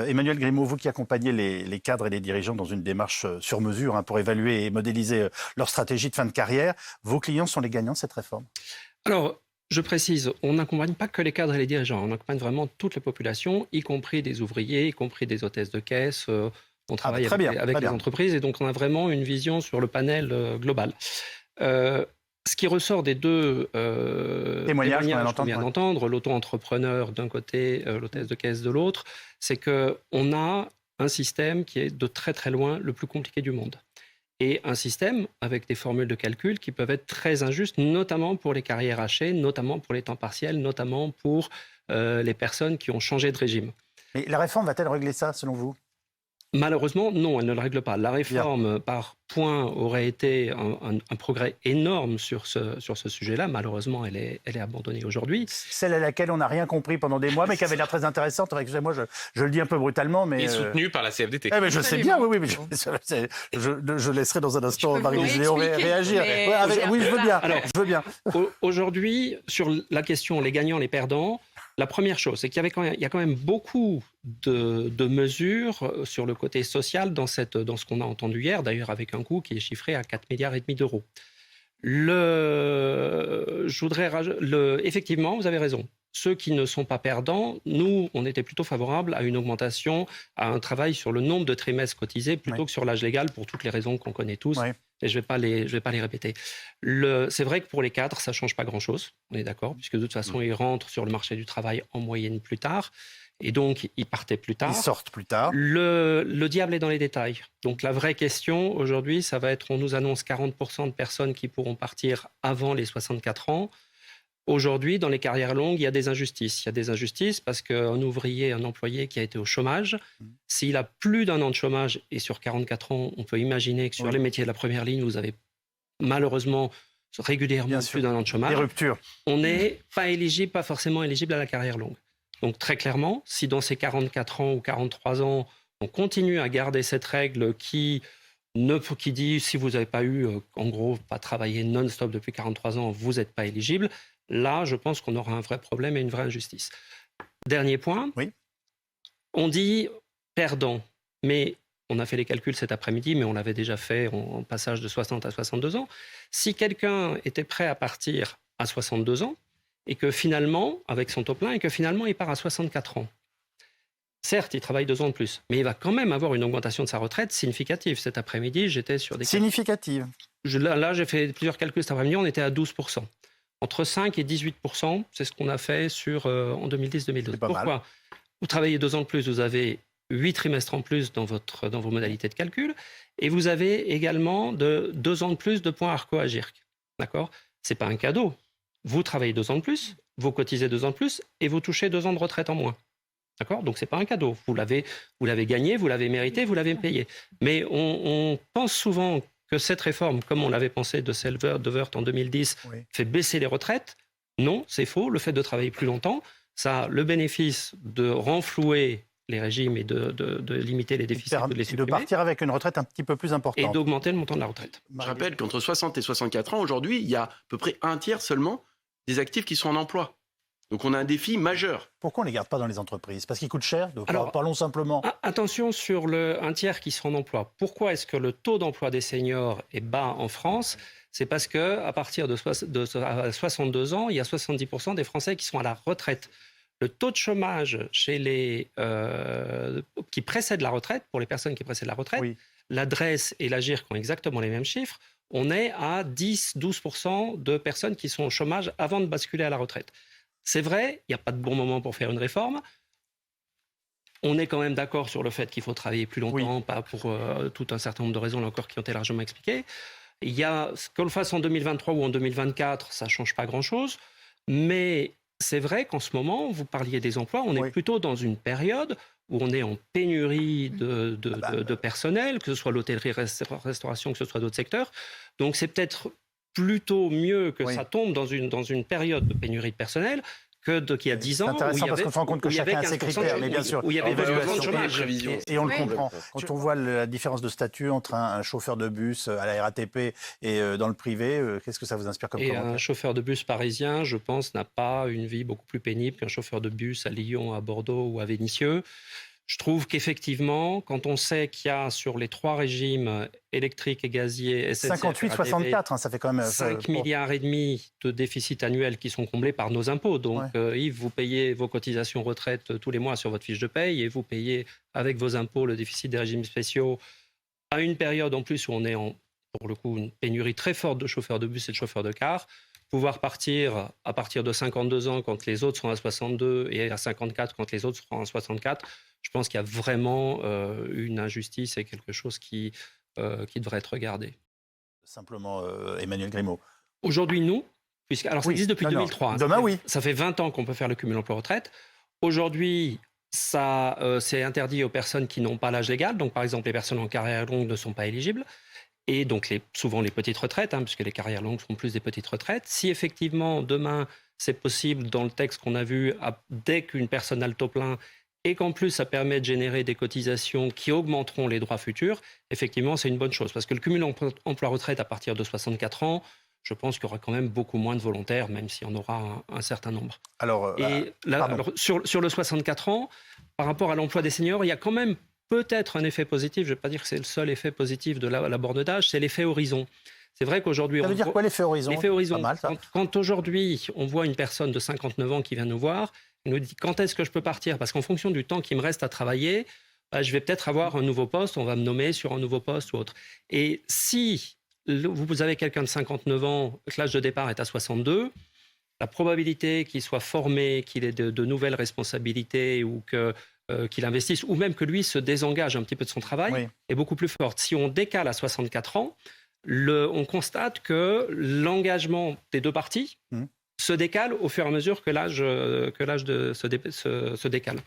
Emmanuel Grimaud, vous qui accompagnez les cadres et les dirigeants dans une démarche sur mesure pour évaluer et modéliser leur stratégie de fin de carrière, vos clients sont les gagnants de cette réforme? Alors, je précise, on n'accompagne pas que les cadres et les dirigeants, on accompagne vraiment toute la population, y compris des ouvriers, y compris des hôtesses de caisse. On travaille avec les entreprises et donc on a vraiment une vision sur le panel global. Ce qui ressort des deux témoignages qu'on vient d'entendre, l'auto-entrepreneur d'un côté, l'hôtesse de caisse de l'autre, c'est qu'on a un système qui est de très très loin le plus compliqué du monde. Et un système avec des formules de calcul qui peuvent être très injustes, notamment pour les carrières hachées, notamment pour les temps partiels, notamment pour les personnes qui ont changé de régime. Mais la réforme va-t-elle régler ça, selon vous ? Malheureusement, non, elle ne le règle pas. La réforme, par point, aurait été un progrès énorme sur ce sujet-là. Malheureusement, elle est abandonnée aujourd'hui. Celle à laquelle on n'a rien compris pendant des mois, mais qui avait l'air très intéressante. Excusez-moi, je le dis un peu brutalement, mais... Et soutenue par la CFDT. Mais je sais bien, oui, mais je laisserai dans un instant Marie-Lise Léon réagir. Oui, je veux bien. Alors, je veux bien. Aujourd'hui, sur la question les gagnants, les perdants, la première chose, c'est qu'il y a quand même beaucoup de mesures sur le côté social dans ce qu'on a entendu hier, d'ailleurs avec un coût qui est chiffré à 4,5 milliards d'euros. Effectivement, vous avez raison. Ceux qui ne sont pas perdants, nous, on était plutôt favorables à une augmentation, à un travail sur le nombre de trimestres cotisés plutôt que sur l'âge légal, pour toutes les raisons qu'on connaît tous. Et je ne vais pas les répéter. C'est vrai que pour les cadres, ça ne change pas grand-chose, on est d'accord, puisque de toute façon, ils rentrent sur le marché du travail en moyenne plus tard. Et donc, ils partaient plus tard. Ils sortent plus tard. Le diable est dans les détails. Donc, la vraie question, aujourd'hui, ça va être, on nous annonce 40% de personnes qui pourront partir avant les 64 ans. Aujourd'hui, dans les carrières longues, il y a des injustices. Il y a des injustices parce qu'un ouvrier, un employé qui a été au chômage, s'il a plus d'un an de chômage, et sur 44 ans, on peut imaginer que sur les métiers de la première ligne, vous avez malheureusement régulièrement plus d'un an de chômage. Des ruptures. On n'est pas forcément éligible à la carrière longue. Donc très clairement, si dans ces 44 ans ou 43 ans, on continue à garder cette règle qui dit si vous n'avez pas eu, en gros, pas travaillé non-stop depuis 43 ans, vous n'êtes pas éligible, là, je pense qu'on aura un vrai problème et une vraie injustice. Dernier point, on dit perdant, mais on a fait les calculs cet après-midi, mais on l'avait déjà fait en passage de 60 à 62 ans. Si quelqu'un était prêt à partir à 62 ans, et que finalement, avec son taux plein, et que finalement, il part à 64 ans. Certes, il travaille 2 ans de plus, mais il va quand même avoir une augmentation de sa retraite significative. Cet après-midi, j'étais sur des... Significative. Là, j'ai fait plusieurs calculs cet après-midi, on était à 12%. Entre 5 et 18%, c'est ce qu'on a fait en 2010-2012. Pourquoi ? Vous travaillez 2 ans de plus, vous avez 8 trimestres en plus dans vos modalités de calcul, et vous avez également 2 ans de plus de points ARCO à GIRC. D'accord ? Ce n'est pas un cadeau. Vous travaillez 2 ans de plus, vous cotisez 2 ans de plus et vous touchez 2 ans de retraite en moins. D'accord ? Donc, ce n'est pas un cadeau. Vous l'avez gagné, vous l'avez mérité, vous l'avez payé. Mais on pense souvent que cette réforme, comme on l'avait pensé de Wörth en 2010, fait baisser les retraites. Non, c'est faux. Le fait de travailler plus longtemps, ça a le bénéfice de renflouer les régimes et de limiter les déficits ou de les supprimer. De partir avec une retraite un petit peu plus importante. Et d'augmenter le montant de la retraite. Je rappelle qu'entre 60 et 64 ans, aujourd'hui, il y a à peu près un tiers seulement des actifs qui sont en emploi. Donc on a un défi majeur. Pourquoi on ne les garde pas dans les entreprises ? Parce qu'ils coûtent cher ? Alors, parlons simplement. Attention sur un tiers qui sont en emploi. Pourquoi est-ce que le taux d'emploi des seniors est bas en France ? C'est parce qu'à partir de 62 ans, il y a 70% des Français qui sont à la retraite. Le taux de chômage chez qui précède la retraite, pour les personnes qui précèdent la retraite, l'adresse et la GIRC ont exactement les mêmes chiffres. On est à 10-12% de personnes qui sont au chômage avant de basculer à la retraite. C'est vrai, il n'y a pas de bon moment pour faire une réforme. On est quand même d'accord sur le fait qu'il faut travailler plus longtemps, pas pour tout un certain nombre de raisons là encore qui ont été largement expliquées. Qu'on le fasse en 2023 ou en 2024, ça ne change pas grand-chose. Mais c'est vrai qu'en ce moment, vous parliez des emplois, on est plutôt dans une période où on est en pénurie de personnel, que ce soit l'hôtellerie, restauration, que ce soit d'autres secteurs. Donc c'est peut-être plutôt mieux que ça tombe dans une période de pénurie de personnel qu'il y a 10 ans. C'est intéressant parce qu'on se rend compte que chacun a ses critères, mais bien sûr. Où il y avait 20% de chômage. Et on le comprend. Quand on voit la différence de statut entre un chauffeur de bus à la RATP et dans le privé, qu'est-ce que ça vous inspire comme commentaire ? Un chauffeur de bus parisien, je pense, n'a pas une vie beaucoup plus pénible qu'un chauffeur de bus à Lyon, à Bordeaux ou à Vénissieux. Je trouve qu'effectivement, quand on sait qu'il y a sur les 3 régimes électriques et gaziers, SNCF, 58-64, ça fait quand même 5,5 milliards de déficit annuel qui sont comblés par nos impôts. Donc, Yves, vous payez vos cotisations retraite tous les mois sur votre fiche de paye et vous payez avec vos impôts le déficit des régimes spéciaux à une période en plus où on est pour le coup, une pénurie très forte de chauffeurs de bus et de chauffeurs de car. Pouvoir partir à partir de 52 ans quand les autres seront à 62 et à 54 quand les autres seront à 64, je pense qu'il y a vraiment une injustice et quelque chose qui devrait être regardé. Simplement, Emmanuel Grimaud. Aujourd'hui, nous, alors ça existe depuis 2003. Demain, oui. Ça fait 20 ans qu'on peut faire le cumul emploi-retraite. Aujourd'hui, ça c'est interdit aux personnes qui n'ont pas l'âge légal. Donc, par exemple, les personnes en carrière longue ne sont pas éligibles. Et donc, souvent les petites retraites, puisque les carrières longues sont plus des petites retraites. Si effectivement, demain, c'est possible, dans le texte qu'on a vu, dès qu'une personne a le taux plein, et qu'en plus, ça permet de générer des cotisations qui augmenteront les droits futurs, effectivement, c'est une bonne chose. Parce que le cumul emploi-retraite à partir de 64 ans, je pense qu'il y aura quand même beaucoup moins de volontaires, même s'il y en aura un certain nombre. Alors, sur le 64 ans, par rapport à l'emploi des seniors, il y a quand même peut-être un effet positif, je ne vais pas dire que c'est le seul effet positif de la borne d'âge, c'est l'effet horizon. C'est vrai qu'aujourd'hui... Ça veut dire quoi l'effet horizon ? L'effet horizon, pas mal, ça. Quand aujourd'hui on voit une personne de 59 ans qui vient nous voir, elle nous dit quand est-ce que je peux partir ? Parce qu'en fonction du temps qui me reste à travailler, je vais peut-être avoir un nouveau poste, on va me nommer sur un nouveau poste ou autre. Et si vous avez quelqu'un de 59 ans, que l'âge de départ est à 62, la probabilité qu'il soit formé, qu'il ait de nouvelles responsabilités ou qu'il investisse, ou même que lui se désengage un petit peu de son travail, est beaucoup plus forte. Si on décale à 64 ans, on constate que l'engagement des deux parties se décale au fur et à mesure que l'âge se décale.